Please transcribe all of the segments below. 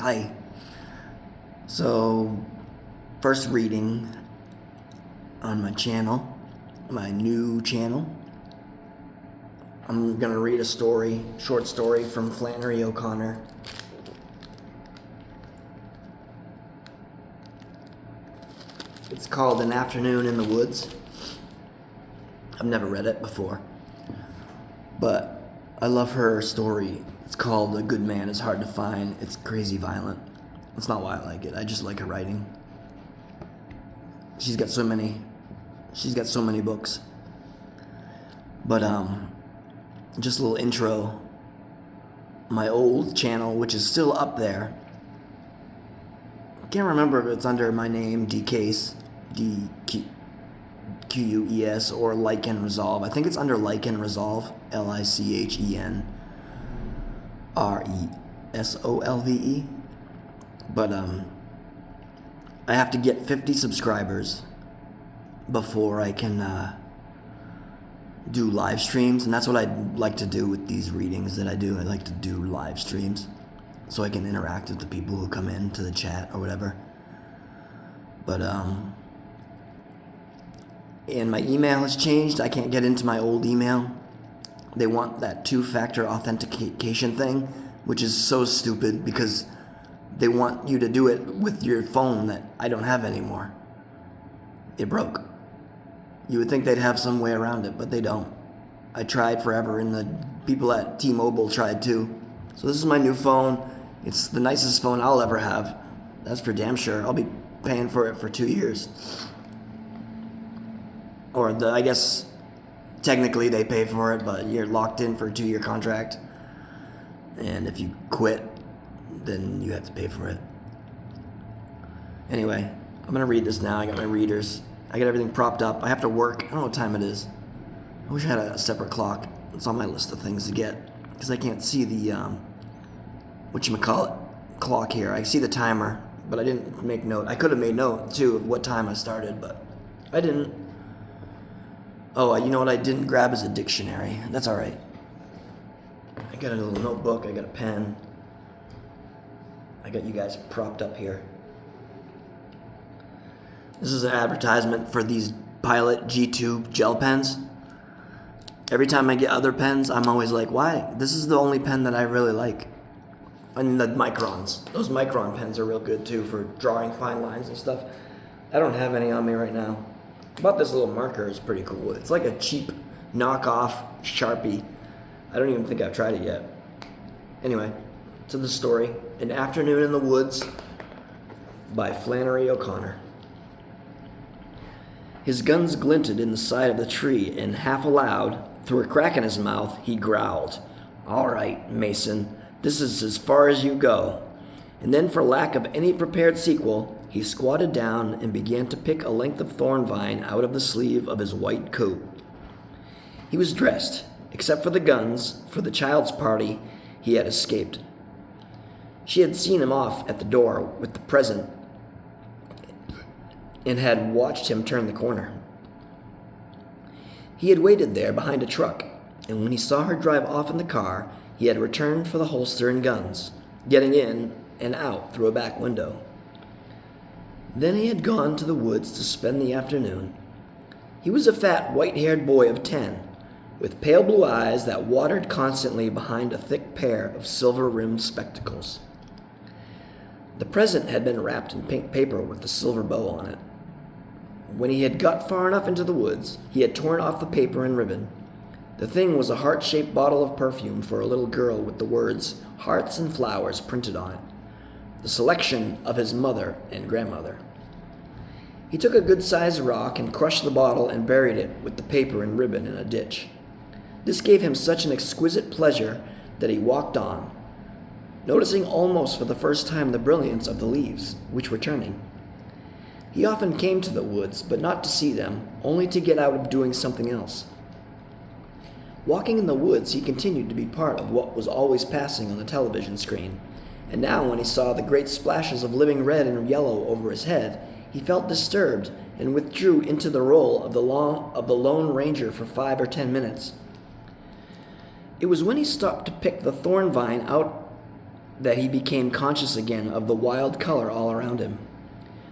Hi. So, first reading on my channel, my new channel. I'm gonna read a short story from Flannery O'Connor. It's called An Afternoon in the Woods. I've never read it before, but I love her story. It's called A Good Man is Hard to Find. It's crazy violent. That's not why I like it. I just like her writing. She's got so many books. But just a little intro. My old channel, which is still up there. I can't remember if it's under my name, DQues, DQUES, or Like and Resolve. I think it's under Like and Resolve, LICHENRESOLVE. But I have to get 50 subscribers before I can do live streams, and that's what I'd like to do with these readings that I do. I like to do live streams so I can interact with the people who come into the chat or whatever. But and my email has changed. I can't get into my old email. They want that two-factor authentication thing, which is so stupid because they want you to do it with your phone that I don't have anymore. It broke. You would think they'd have some way around it, but they don't. I tried forever, and the people at T-Mobile tried too. So this is my new phone. It's the nicest phone I'll ever have. That's for damn sure. I'll be paying for it for 2 years. Or I guess technically they pay for it, but you're locked in for a 2-year contract. And if you quit, then you have to pay for it. Anyway, I'm gonna read this now. I got my readers. I got everything propped up. I have to work. I don't know what time it is. I wish I had a separate clock. It's on my list of things to get because I can't see the clock here. I see the timer, but I didn't make note. I could have made note too of what time I started, but I didn't. Oh, you know what I didn't grab is a dictionary. That's all right. I got a little notebook. I got a pen. I got you guys propped up here. This is an advertisement for these Pilot G2 gel pens. Every time I get other pens, I'm always like, why? This is the only pen that I really like. And the Microns. Those Micron pens are real good too for drawing fine lines and stuff. I don't have any on me right now. I bought this little marker. It's pretty cool. It's like a cheap knockoff Sharpie. I don't even think I've tried it yet. Anyway, to the story. An Afternoon in the Woods by Flannery O'Connor. His guns glinted in the side of the tree, and half aloud, through a crack in his mouth, he growled, "All right, Mason, this is as far as you go." And then, for lack of any prepared sequel, he squatted down and began to pick a length of thorn vine out of the sleeve of his white coat. He was dressed, except for the guns. For the child's party, he had escaped. She had seen him off at the door with the present and had watched him turn the corner. He had waited there behind a truck, and when he saw her drive off in the car, he had returned for the holster and guns, getting in and out through a back window. Then he had gone to the woods to spend the afternoon. He was a fat, white-haired boy of 10, with pale blue eyes that watered constantly behind a thick pair of silver-rimmed spectacles. The present had been wrapped in pink paper with a silver bow on it. When he had got far enough into the woods, he had torn off the paper and ribbon. The thing was a heart-shaped bottle of perfume for a little girl with the words "Hearts and Flowers" printed on it, the selection of his mother and grandmother. He took a good-sized rock and crushed the bottle and buried it with the paper and ribbon in a ditch. This gave him such an exquisite pleasure that he walked on, noticing almost for the first time the brilliance of the leaves, which were turning. He often came to the woods, but not to see them, only to get out of doing something else. Walking in the woods, he continued to be part of what was always passing on the television screen, and now when he saw the great splashes of living red and yellow over his head, he felt disturbed and withdrew into the role of the Lone Ranger for 5 or 10 minutes. It was when he stopped to pick the thorn vine out that he became conscious again of the wild color all around him.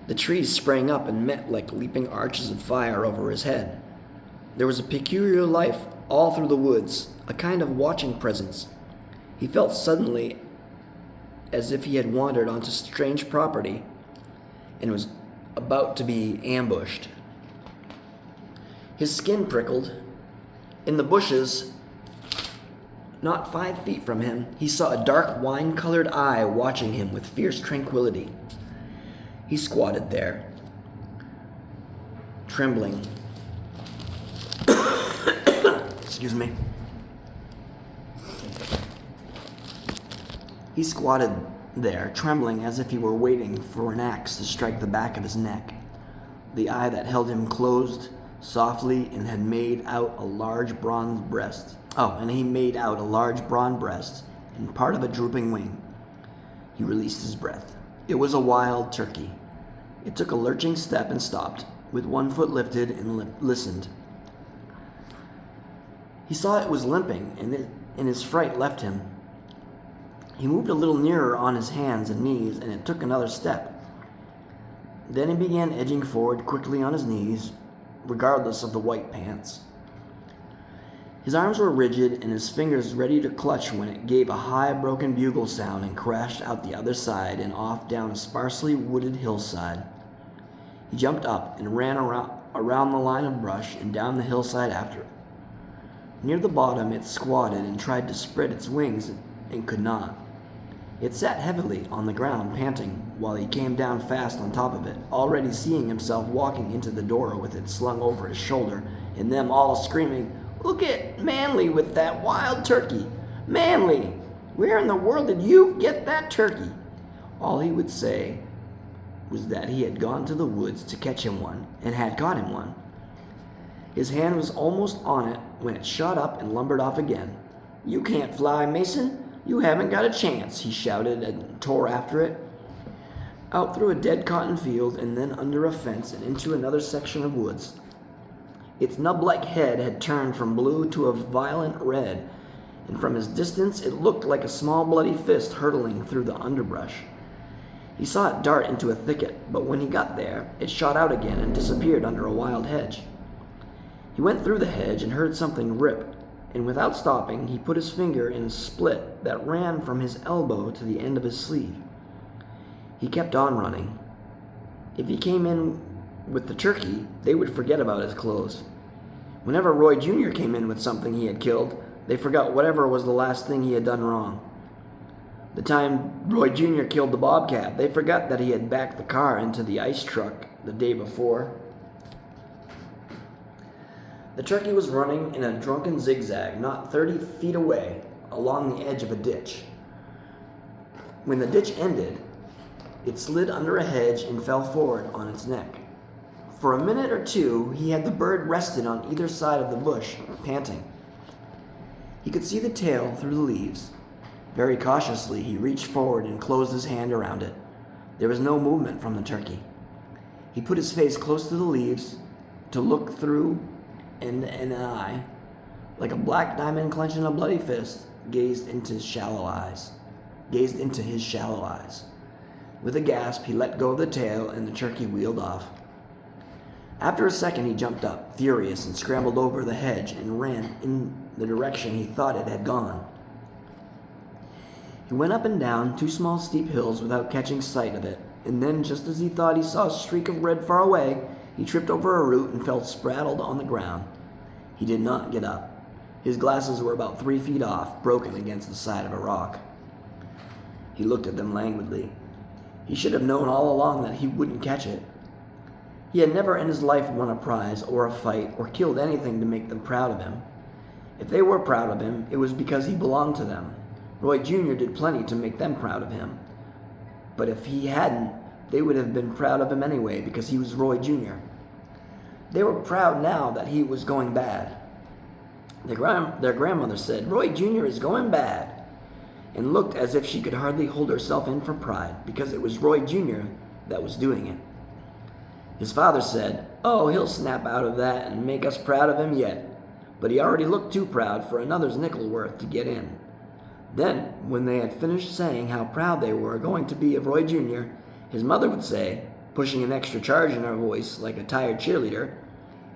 The trees sprang up and met like leaping arches of fire over his head. There was a peculiar life all through the woods, a kind of watching presence. He felt suddenly as if he had wandered onto strange property and was about to be ambushed. His skin prickled. In the bushes, not 5 feet from him, he saw a dark wine-colored eye watching him with fierce tranquility. He squatted there, trembling. Excuse me. He squatted there, trembling as if he were waiting for an axe to strike the back of his neck. The eye that held him closed softly and had made out a large bronze breast. He made out a large bronze breast and part of a drooping wing. He released his breath. It was a wild turkey. It took a lurching step and stopped, with one foot lifted, and listened. He saw it was limping, and his fright left him. He moved a little nearer on his hands and knees, and it took another step. Then he began edging forward quickly on his knees, regardless of the white pants. His arms were rigid and his fingers ready to clutch when it gave a high, broken bugle sound and crashed out the other side and off down a sparsely wooded hillside. He jumped up and ran around the line of brush and down the hillside after it. Near the bottom, it squatted and tried to spread its wings and could not. It sat heavily on the ground, panting, while he came down fast on top of it, already seeing himself walking into the door with it slung over his shoulder, and them all screaming, "Look at Manly with that wild turkey! Manly! Where in the world did you get that turkey?" All he would say was that he had gone to the woods to catch him one, and had caught him one. His hand was almost on it when it shot up and lumbered off again. "You can't fly, Mason! You haven't got a chance," he shouted and tore after it. Out through a dead cotton field and then under a fence and into another section of woods. Its nub-like head had turned from blue to a violent red, and from his distance it looked like a small bloody fist hurtling through the underbrush. He saw it dart into a thicket, but when he got there, it shot out again and disappeared under a wild hedge. He went through the hedge and heard something rip, and without stopping, he put his finger in a split that ran from his elbow to the end of his sleeve. He kept on running. If he came in with the turkey, they would forget about his clothes. Whenever Roy Jr. came in with something he had killed, they forgot whatever was the last thing he had done wrong. The time Roy Jr. killed the bobcat, they forgot that he had backed the car into the ice truck the day before. The turkey was running in a drunken zigzag not 30 feet away along the edge of a ditch. When the ditch ended, it slid under a hedge and fell forward on its neck. For a minute or two, he had the bird rested on either side of the bush, panting. He could see the tail through the leaves. Very cautiously, he reached forward and closed his hand around it. There was no movement from the turkey. He put his face close to the leaves to look through, and an eye, like a black diamond clenching a bloody fist, gazed into his shallow eyes. With a gasp, he let go of the tail, and the turkey wheeled off. After a second, he jumped up, furious, and scrambled over the hedge and ran in the direction he thought it had gone. He went up and down 2 small steep hills without catching sight of it, and then, just as he thought he saw a streak of red far away, he tripped over a root and fell spraddled on the ground. He did not get up. His glasses were about 3 feet off, broken against the side of a rock. He looked at them languidly. He should have known all along that he wouldn't catch it. He had never in his life won a prize or a fight or killed anything to make them proud of him. If they were proud of him, it was because he belonged to them. Roy Jr. did plenty to make them proud of him. But if he hadn't, they would have been proud of him anyway because he was Roy Jr. They were proud now that he was going bad. Their grandmother said, "Roy Jr. is going bad," and looked as if she could hardly hold herself in for pride because it was Roy Jr. that was doing it. His father said, "Oh, he'll snap out of that and make us proud of him yet," but he already looked too proud for another's nickel worth to get in. Then, when they had finished saying how proud they were going to be of Roy Jr., his mother would say, pushing an extra charge in her voice like a tired cheerleader,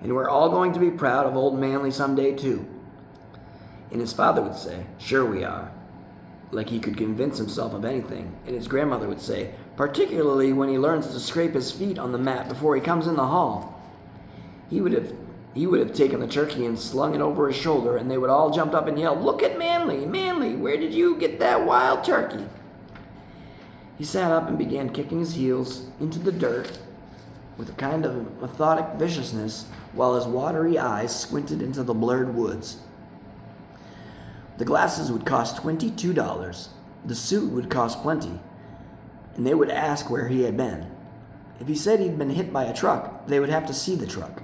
"And we're all going to be proud of old Manly someday, too." And his father would say, "Sure we are," like he could convince himself of anything. And his grandmother would say, "Particularly when he learns to scrape his feet on the mat before he comes in the hall." He would have taken the turkey and slung it over his shoulder, and they would all jump up and yell, "Look at Manly! Manly, where did you get that wild turkey?" He sat up and began kicking his heels into the dirt with a kind of methodic viciousness while his watery eyes squinted into the blurred woods. The glasses would cost $22. The suit would cost plenty, and they would ask where he had been. If he said he'd been hit by a truck, they would have to see the truck.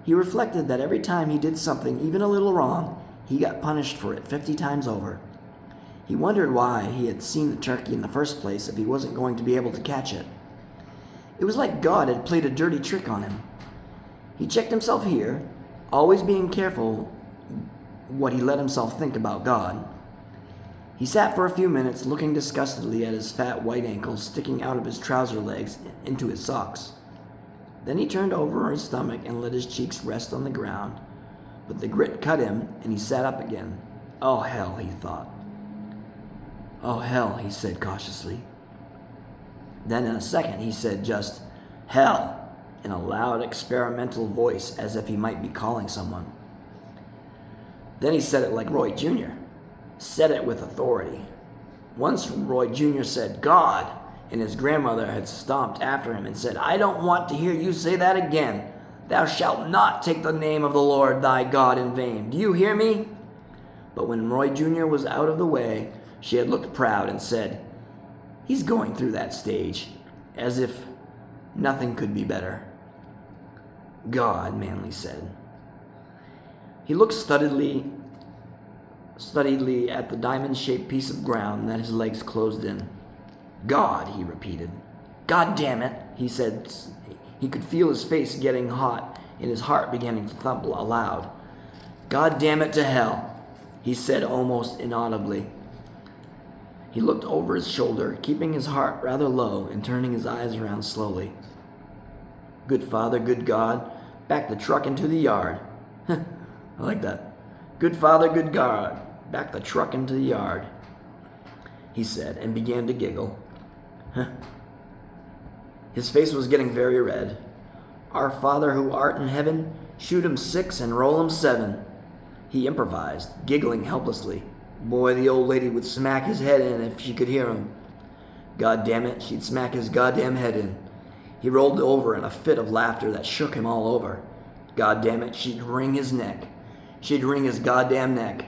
He reflected that every time he did something even a little wrong, he got punished for it 50 times over. He wondered why he had seen the turkey in the first place if he wasn't going to be able to catch it. It was like God had played a dirty trick on him. He checked himself here, always being careful what he let himself think about God. He sat for a few minutes looking disgustedly at his fat white ankles sticking out of his trouser legs into his socks. Then he turned over on his stomach and let his cheeks rest on the ground, but the grit cut him and he sat up again. "Oh, hell," he thought. "Oh, hell," he said cautiously. Then in a second he said just, "Hell," in a loud experimental voice as if he might be calling someone. Then he said it like Roy Jr., said it with authority. Once Roy Jr. said, "God," and his grandmother had stomped after him and said, "I don't want to hear you say that again. Thou shalt not take the name of the Lord thy God in vain. Do you hear me?" But when Roy Jr. was out of the way, she had looked proud and said, "He's going through that stage," as if nothing could be better. "God," Manly said. He looked studiedly at the diamond-shaped piece of ground that his legs closed in. "God," he repeated. "God damn it," he said. He could feel his face getting hot and his heart beginning to thump aloud. "God damn it to hell," he said almost inaudibly. He looked over his shoulder, keeping his heart rather low and turning his eyes around slowly. "Good Father, good God, back the truck into the yard." I like that. "Good Father, good God, back the truck into the yard," he said, and began to giggle. His face was getting very red. "Our Father who art in heaven, shoot 'em 6 and roll 'em 7. He improvised, giggling helplessly. Boy, the old lady would smack his head in if she could hear him. God damn it, she'd smack his goddamn head in. He rolled over in a fit of laughter that shook him all over. God damn it, she'd wring his neck. She'd wring his goddamn neck.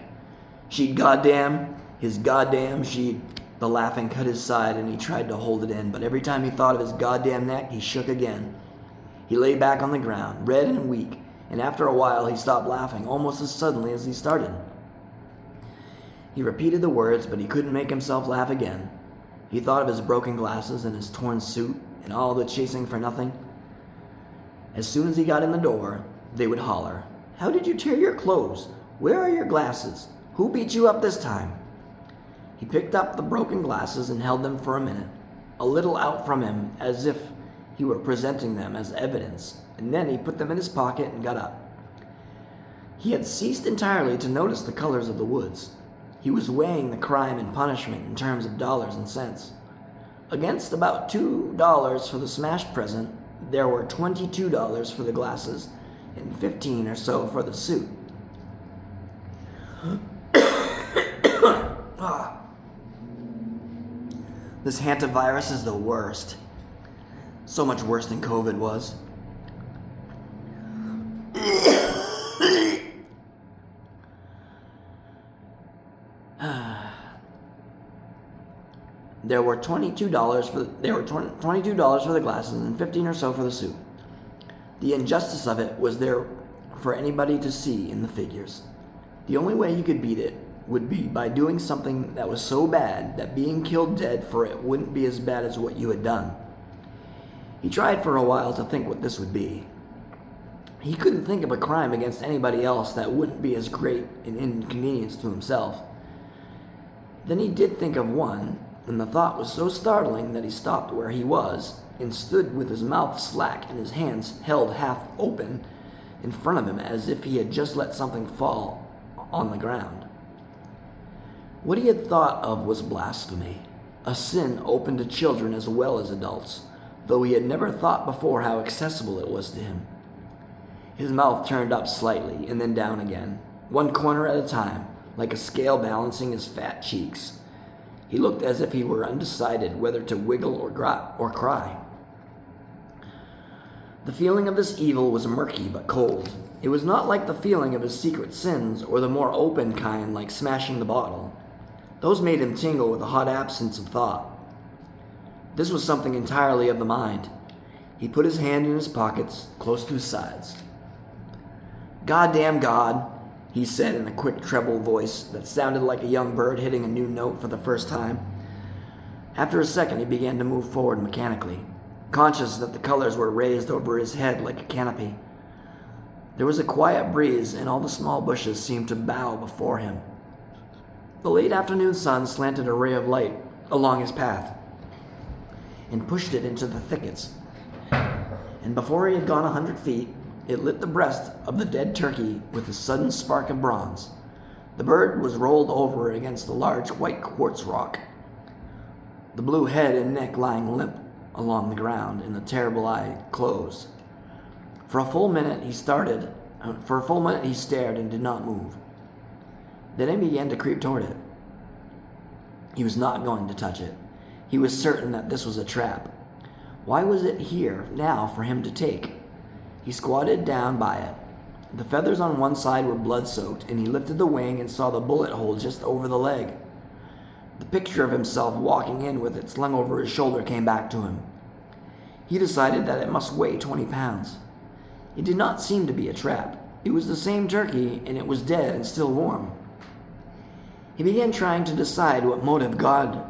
She'd goddamn his goddamn, The laughing cut his side and he tried to hold it in, but every time he thought of his goddamn neck, he shook again. He lay back on the ground, red and weak, and after a while he stopped laughing almost as suddenly as he started. He repeated the words, but he couldn't make himself laugh again. He thought of his broken glasses and his torn suit and all the chasing for nothing. As soon as he got in the door, they would holler, "How did you tear your clothes? Where are your glasses? Who beat you up this time?" He picked up the broken glasses and held them for a minute, a little out from him as if he were presenting them as evidence, and then he put them in his pocket and got up. He had ceased entirely to notice the colors of the woods. He was weighing the crime and punishment in terms of dollars and cents. Against about $2 for the smashed present, there were $22 for the glasses and 15 or so for the suit. This hantavirus is the worst. So much worse than COVID was. There were $22 for the glasses and 15 or so for the suit. The injustice of it was there for anybody to see in the figures. The only way you could beat it would be by doing something that was so bad that being killed dead for it wouldn't be as bad as what you had done. He tried for a while to think what this would be. He couldn't think of a crime against anybody else that wouldn't be as great an inconvenience to himself. Then he did think of one, and the thought was so startling that he stopped where he was and stood with his mouth slack and his hands held half open in front of him as if he had just let something fall on the ground. What he had thought of was blasphemy, a sin open to children as well as adults, though he had never thought before how accessible it was to him. His mouth turned up slightly and then down again, one corner at a time, like a scale balancing his fat cheeks. He looked as if he were undecided whether to wiggle or cry. The feeling of this evil was murky but cold. It was not like the feeling of his secret sins or the more open kind like smashing the bottle. Those made him tingle with a hot absence of thought. This was something entirely of the mind. He put his hand in his pockets, close to his sides. "Goddamn God," he said in a quick treble voice that sounded like a young bird hitting a new note for the first time. After a second, he began to move forward mechanically, conscious that the colors were raised over his head like a canopy. There was a quiet breeze, and all the small bushes seemed to bow before him. The late afternoon sun slanted a ray of light along his path and pushed it into the thickets. And before he had gone 100 feet, it lit the breast of the dead turkey with a sudden spark of bronze. The bird was rolled over against the large white quartz rock, the blue head and neck lying limp along the ground, and the terrible eye closed. For a full minute he stared and did not move. Then he began to creep toward it. He was not going to touch it. He was certain that this was a trap. Why was it here now for him to take? He squatted down by it. The feathers on one side were blood-soaked, and he lifted the wing and saw the bullet hole just over the leg. The picture of himself walking in with it slung over his shoulder came back to him. He decided that it must weigh 20 pounds. It did not seem to be a trap. It was the same turkey, and it was dead and still warm. He began trying to decide what motive God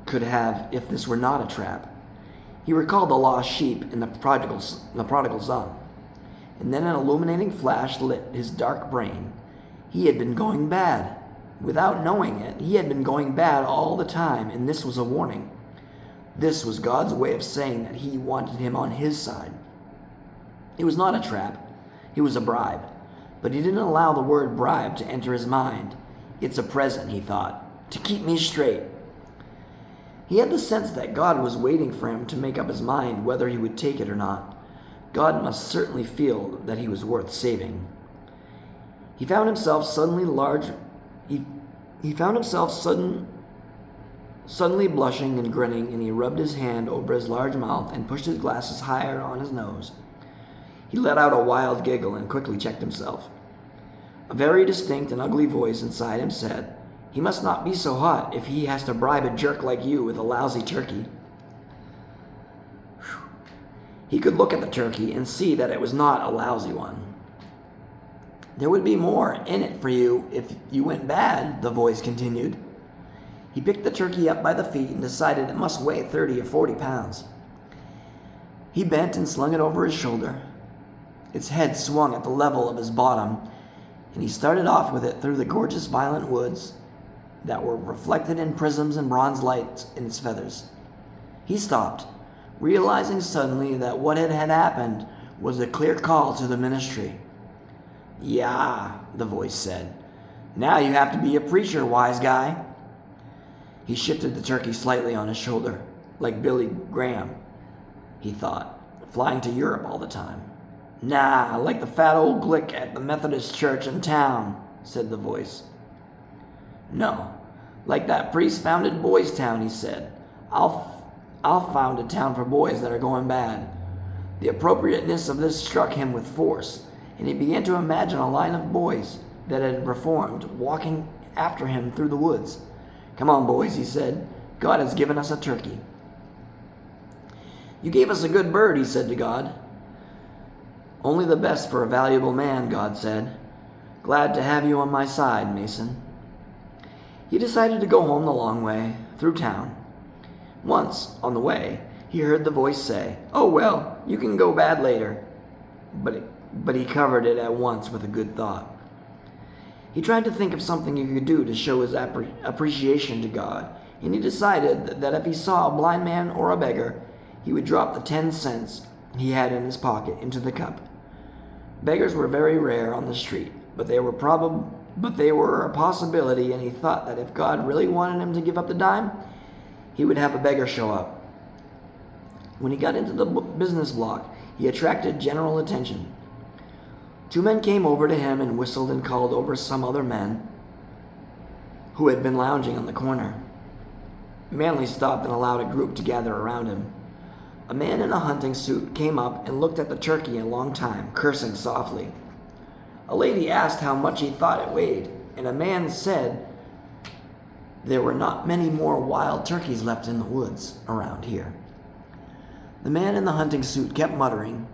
could have if this were not a trap. He recalled the lost sheep and the prodigal son. And then an illuminating flash lit his dark brain. He had been going bad. Without knowing it, he had been going bad all the time, and this was a warning. This was God's way of saying that he wanted him on his side. It was not a trap. It was a bribe. But he didn't allow the word bribe to enter his mind. It's a present, he thought, to keep me straight. He had the sense that God was waiting for him to make up his mind whether he would take it or not. God must certainly feel that he was worth saving. He found himself suddenly suddenly blushing and grinning, and he rubbed his hand over his large mouth and pushed his glasses higher on his nose. He let out a wild giggle and quickly checked himself. A very distinct and ugly voice inside him said, "He must not be so hot if he has to bribe a jerk like you with a lousy turkey." He could look at the turkey and see that it was not a lousy one. "There would be more in it for you if you went bad," the voice continued. He picked the turkey up by the feet and decided it must weigh 30 or 40 pounds. He bent and slung it over his shoulder. Its head swung at the level of his bottom, and he started off with it through the gorgeous violet woods that were reflected in prisms and bronze lights in its feathers. He stopped, realizing suddenly that what had happened was a clear call to the ministry. "Yeah," the voice said. "Now you have to be a preacher, wise guy." He shifted the turkey slightly on his shoulder, like Billy Graham, he thought, flying to Europe all the time. "Nah, like the fat old glick at the Methodist church in town," said the voice. "No, like that priest-founded boys' town," he said. I'll found a town for boys that are going bad." The appropriateness of this struck him with force, and he began to imagine a line of boys that had reformed walking after him through the woods. "Come on, boys," he said. "God has given us a turkey." "You gave us a good bird," he said to God. "Only the best for a valuable man," God said. "Glad to have you on my side, Mason." He decided to go home the long way, through town. Once, on the way, he heard the voice say, "Oh, well, you can go bad later." But he covered it at once with a good thought. He tried to think of something he could do to show his appreciation to God, and he decided that if he saw a blind man or a beggar, he would drop the 10 cents he had in his pocket into the cup. Beggars were very rare on the street, but they were a possibility, and he thought that if God really wanted him to give up the dime, he would have a beggar show up. When he got into the business block, he attracted general attention. 2 men came over to him and whistled and called over some other men who had been lounging on the corner. Manley stopped and allowed a group to gather around him. A man in a hunting suit came up and looked at the turkey a long time, cursing softly. A lady asked how much he thought it weighed, and a man said there were not many more wild turkeys left in the woods around here. The man in the hunting suit kept muttering,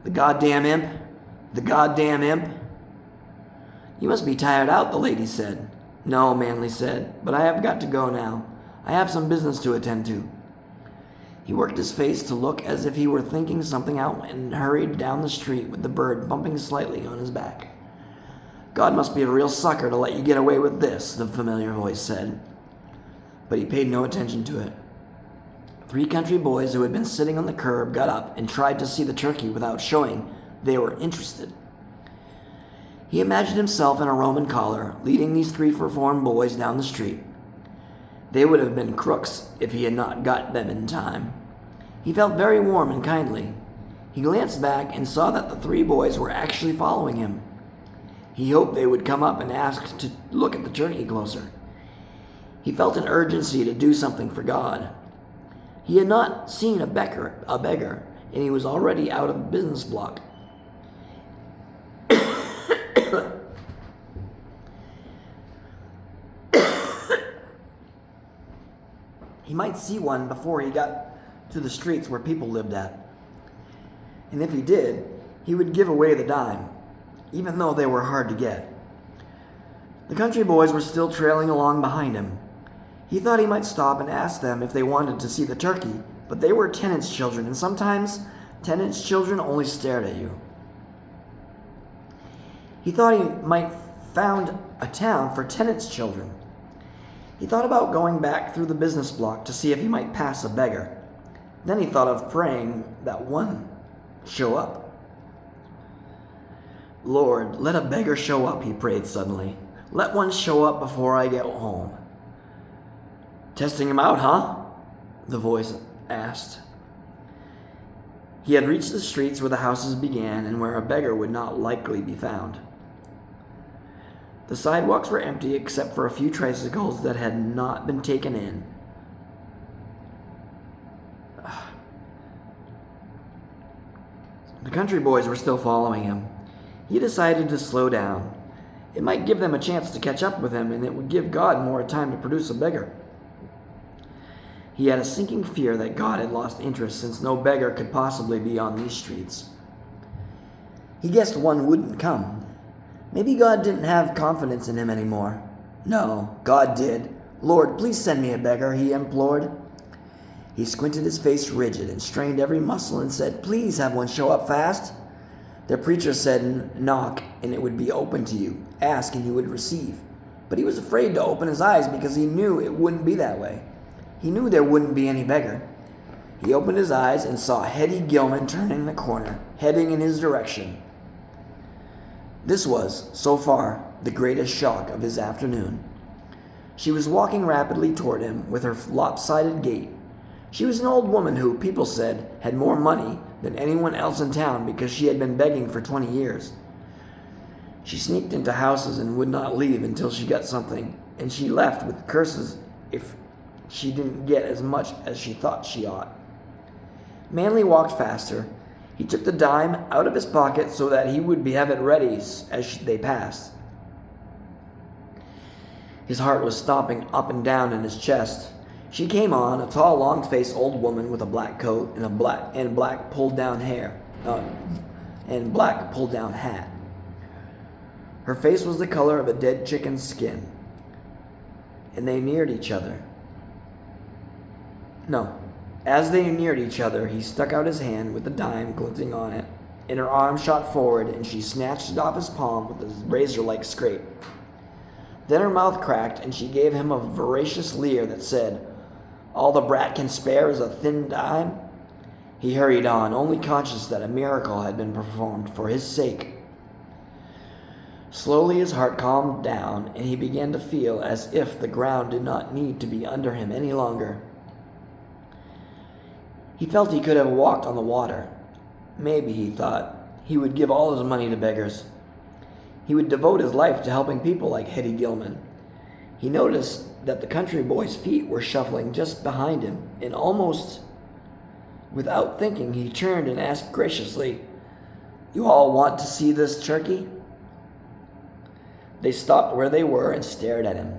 "The goddamn imp! The goddamn imp!" "You must be tired out," the lady said. "No," Manley said, "but I have got to go now. I have some business to attend to." He worked his face to look as if he were thinking something out and hurried down the street with the bird bumping slightly on his back. "God must be a real sucker to let you get away with this," the familiar voice said. But he paid no attention to it. 3 country boys who had been sitting on the curb got up and tried to see the turkey without showing they were interested. He imagined himself in a Roman collar, leading these 3 reformed boys down the street. They would have been crooks if he had not got them in time. He felt very warm and kindly. He glanced back and saw that the 3 boys were actually following him. He hoped they would come up and ask to look at the turkey closer. He felt an urgency to do something for God. He had not seen a beggar, and he was already out of the business block. He might see one before he got to the streets where people lived at. And if he did, he would give away the dime, even though they were hard to get. The country boys were still trailing along behind him. He thought he might stop and ask them if they wanted to see the turkey, but they were tenants' children, and sometimes tenants' children only stared at you. He thought he might found a town for tenants' children. He thought about going back through the business block to see if he might pass a beggar. Then he thought of praying that one show up. "Lord, let a beggar show up," he prayed suddenly. "Let one show up before I get home." "Testing him out, huh?" the voice asked. He had reached the streets where the houses began and where a beggar would not likely be found. The sidewalks were empty except for a few tricycles that had not been taken in. The country boys were still following him. He decided to slow down. It might give them a chance to catch up with him, and it would give God more time to produce a beggar. He had a sinking fear that God had lost interest, since no beggar could possibly be on these streets. He guessed one wouldn't come. Maybe God didn't have confidence in him anymore. No, God did. "Lord, please send me a beggar," he implored. He squinted, his face rigid, and strained every muscle and said, "Please have one show up fast." The preacher said, "Knock, and it would be open to you. Ask, and you would receive." But he was afraid to open his eyes because he knew it wouldn't be that way. He knew there wouldn't be any beggar. He opened his eyes and saw Hetty Gilman turning the corner, heading in his direction. This was, so far, the greatest shock of his afternoon. She was walking rapidly toward him with her lopsided gait. She was an old woman who, people said, had more money than anyone else in town because she had been begging for 20 years. She sneaked into houses and would not leave until she got something, and she left with curses if she didn't get as much as she thought she ought. Manley walked faster. He took the dime out of his pocket so that he would have it ready as they passed. His heart was stomping up and down in his chest. She came on, a tall, long-faced old woman with a black coat and black pulled-down hat. Her face was the color of a dead chicken's skin, and they neared each other. As they neared each other, he stuck out his hand with the dime glinting on it, and her arm shot forward, and she snatched it off his palm with a razor-like scrape. Then her mouth cracked, and she gave him a voracious leer that said, "All the brat can spare is a thin dime." He hurried on, only conscious that a miracle had been performed for his sake. Slowly his heart calmed down, and he began to feel as if the ground did not need to be under him any longer. He felt he could have walked on the water. Maybe, he thought, he would give all his money to beggars. He would devote his life to helping people like Hetty Gilman. He noticed that the country boy's feet were shuffling just behind him, and almost without thinking, he turned and asked graciously, "You all want to see this turkey?" They stopped where they were and stared at him.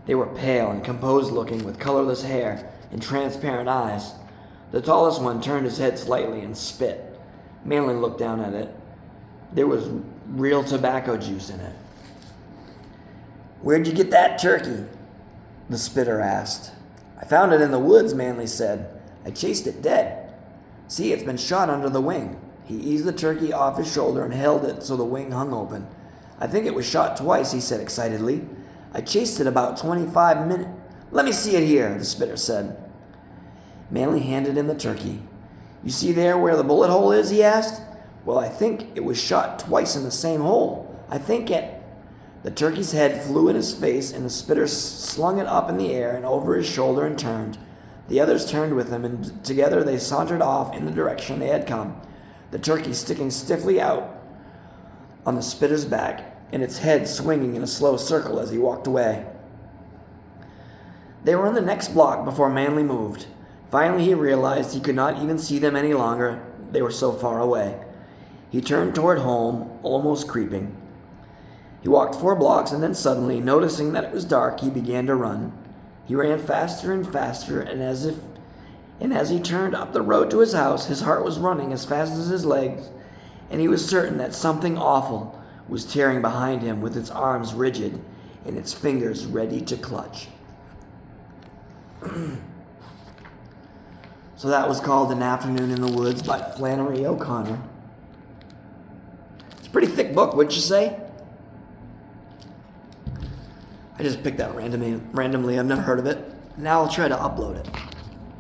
They were pale and composed-looking, with colorless hair and transparent eyes. The tallest one turned his head slightly and spit. Manly looked down at it. There was real tobacco juice in it. "Where'd you get that turkey?" the spitter asked. "I found it in the woods," Manly said. "I chased it dead. See, it's been shot under the wing." He eased the turkey off his shoulder and held it so the wing hung open. "I think it was shot twice," he said excitedly. "I chased it about 25 minutes. Let me see it here," the spitter said. Manly handed him the turkey. "You see there where the bullet hole is?" he asked. "Well, I think it was shot twice in the same hole. I think it..." The turkey's head flew in his face, and the spitter slung it up in the air and over his shoulder and turned. The others turned with him, and together they sauntered off in the direction they had come, the turkey sticking stiffly out on the spitter's back, and its head swinging in a slow circle as he walked away. They were in the next block before Manly moved. Finally, he realized he could not even see them any longer. They were so far away. He turned toward home, almost creeping. He walked 4 blocks, and then suddenly, noticing that it was dark, he began to run. He ran faster and faster, and as he turned up the road to his house, his heart was running as fast as his legs, and he was certain that something awful was tearing behind him with its arms rigid and its fingers ready to clutch. So that was called An Afternoon in the Woods by Flannery O'Connor. It's a pretty thick book, wouldn't you say? I just picked that randomly. I've never heard of it. Now I'll try to upload it.